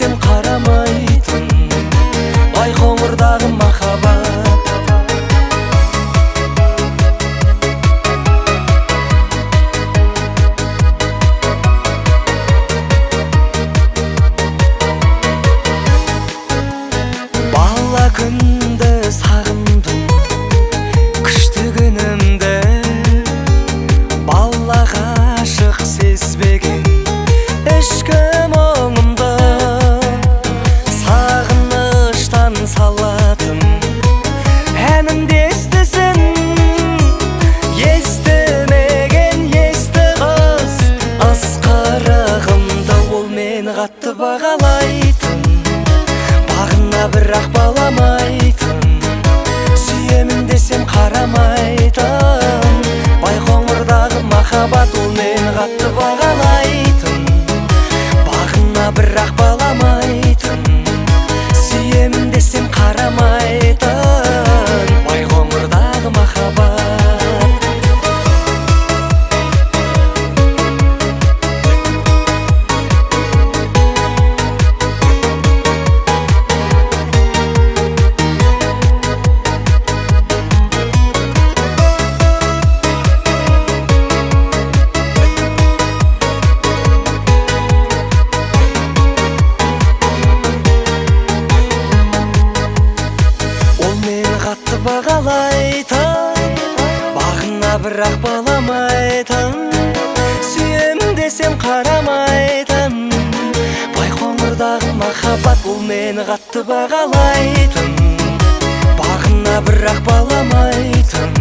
десем қарамайтын байқоңырдағы махаббат. Бала күнді сағындым, күшті күнімді, бала ғашық сезбеген ішкі мұңымды, сағыныштан салатын әнімді естісін, естімеген есті қыз ысқырығымды. Ол мені қатты бағалайтын, бағына бірақ баламайтын, сүйемін десем қарамайтын байқоңырдағы махаббат. Ол мені қатты бағалайтын, бағына бірақ баламайтын, сүйемін десем қарамайтын байқоңырдағы махаббат. Бағалайтын, бағына бірақ баламайтын, сүйемін десем қарамайтын байқоңырдағы махаббат. Ол мені қатты бағалайтын, бағына бірақ баламайтын,